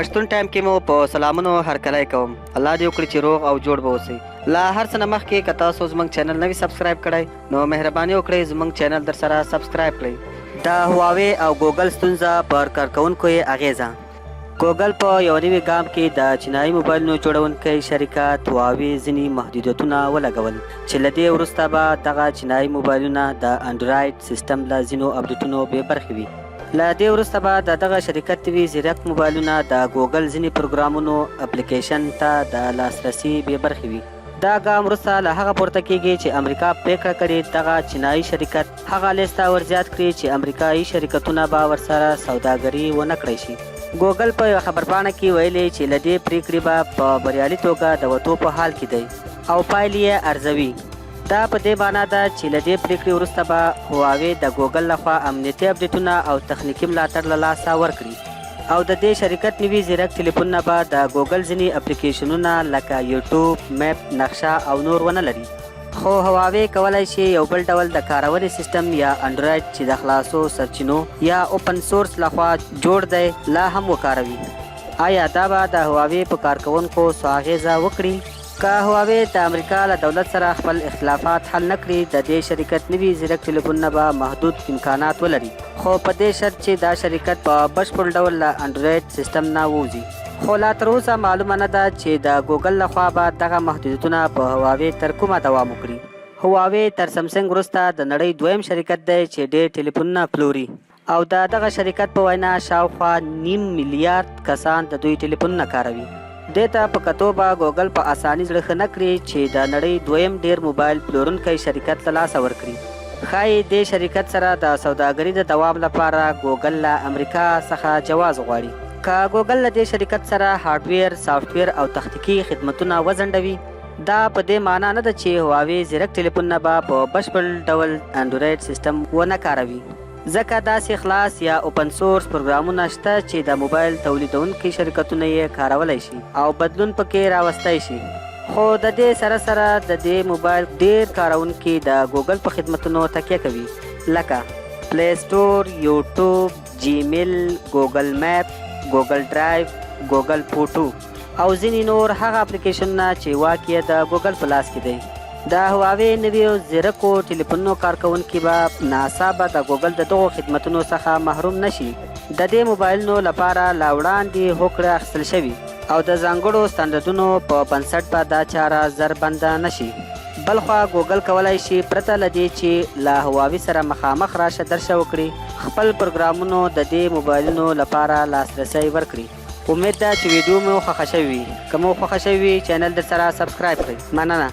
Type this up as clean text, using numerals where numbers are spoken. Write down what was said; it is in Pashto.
پښتون ټایم کې مو په سلامونو هرکلی کوم. الله دې وکړي چې روغ او جوړ به اوسئ. لا هر څه نه مخکې که تاسو زموږ چینل نوي سبسکرایب کړئ نو مهرباني وکړئ زموږ چینل در سره سبسکرایب کړئ. د هواوی او ګوګل ستونزه پر کارکوونکو یې اغیزه. ګوګل په یو نوي ګام کې د چینایي موبایلونو جوړونکی شرکت هواوی ځینې محدودیتونه ولګول چې له دې وروسته به دغه چینایي موبایلونه د انډرایډ سیسټم له ځینو اپډیټونو بې برخې وي. له دې وروسته به د دغه شرکت نوي زیرک موبایلونه د ګوګل ځینې پروګرامونو اپلیکیشن ته د لاسرسي بې برخې وي. دا ګام وروسته له هغه پورته کیږي چې امریکا پریکړه کړې دغه چینایي شرکت هغه لیست ته ورزیات کړي چې امریکایي شرکتونه به ورسره سوداګري ونه کړی شي. ګوګل په یوه خبرپاڼه کې ویلي چې له دې پریکړې به په بریالي توګه د وتو په حال کې دی او پایلې یې ارزوي. دا په دې معنا ده چې له دې پریکړې وروسته به هواوی د ګوګل لخوا امنیتي اپډیټونه او تخنیکي ملاتړ له لاسه ورکړي او د دې شرکت نوي زیرک ټلیفونونه به د ګوګل ځینې اپلیکیشنونه لکه یوټیوب، میپ، نقشه او نور ونه لري. خو هواوی کولی شي یو بل ډول د کارونې سیسټم یا انډرایډ چې د خلاصو سرچینو یا اوپن سورس لخوا جوړ دی لا هم وکاروي. آیا دا به د هواوی په کارکوونکو څه اغیزه وکړي؟ که هواوی د امریکا له دولت سره خپل اختلافات حل نه کړي د دې شرکت نوي زیرک ټلیفونونه به محدود امکانات ولري، خو په دې شرط چې دا شرکت په بشپړ ډول له انډرایډ سیسټم نه ووځي. خو لا تر اوسه معلومه نه ده چې د ګوګل لخوا به دغه محدودیتونه په هواوی تر کومه دوام وکړي. هواوی تر سمسنګ وروسته د نړۍ دویم شرکت دی چې ډېر ټلیفونونه پلوري او د دغه شرکت په وینا شاوخوا 9 میلیارد کسان د دوی ټلیفونونه کاروي. دې ته په کتو به ګوګل په اساني زړه ښه نه کړي چې د نړۍ دویم ډیر موبایل پلورونکی شرکت له لاسه ورکړي. ښایي دې شرکت سره د سوداګرۍ د دوام لپاره ګوګل له امریکا څخه جواز غواړي. که ګوګل له دې شرکت سره هارډویر، سافټویر او تخنیکي خدمتونه وځنډوي دا په دې معنا نه ده چې هواوی زیرک ټلیفونونه به په بشپړ ډول انډرایډ سیسټم ونه کاروي، ځکه داسې خلاص یا اوپن سورس پروګرامونه شته چې د موبایل تولیدونکي شرکتونه یې کارولی شي او بدلون پکې راوستی شي. خو د دې سره سره د دې موبایل ډیر کاروونکي د ګوګل په خدمتونو تکیه کوي لکه پلی سټور، یوټیوب، جیمیل، ګوګل میپ، ګوګل ډرایو، ګوګل فوټو او ځینې نور هغه اپلیکیشنونه چې واقع د ګوګل په لاس کې دی. د هواوی نویو زیرکو ټلیفونونو کارکوونکي به ناڅاپه د ګوګل د دغو خدمتونو څخه محروم نشي. د دې موبایلونو لپاره لا وړاندې هوکړه اخیستل شوي او د ځانګړو سټنډردونو په بنسټ به دا چاره زر بنده نشي. بلخوا ګوګل کولی شي پرته له دې چې له هواوی سره مخامخ راشه درشه وکړي خپل پروګرامونو د دې موبایلونو لپاره لاسرسی ورکړي. امید ده چې ویډیو مو خوښه شوې وي. که مو خوښه شوې وي چینل در سره سبسکرایب کړئ. مننه.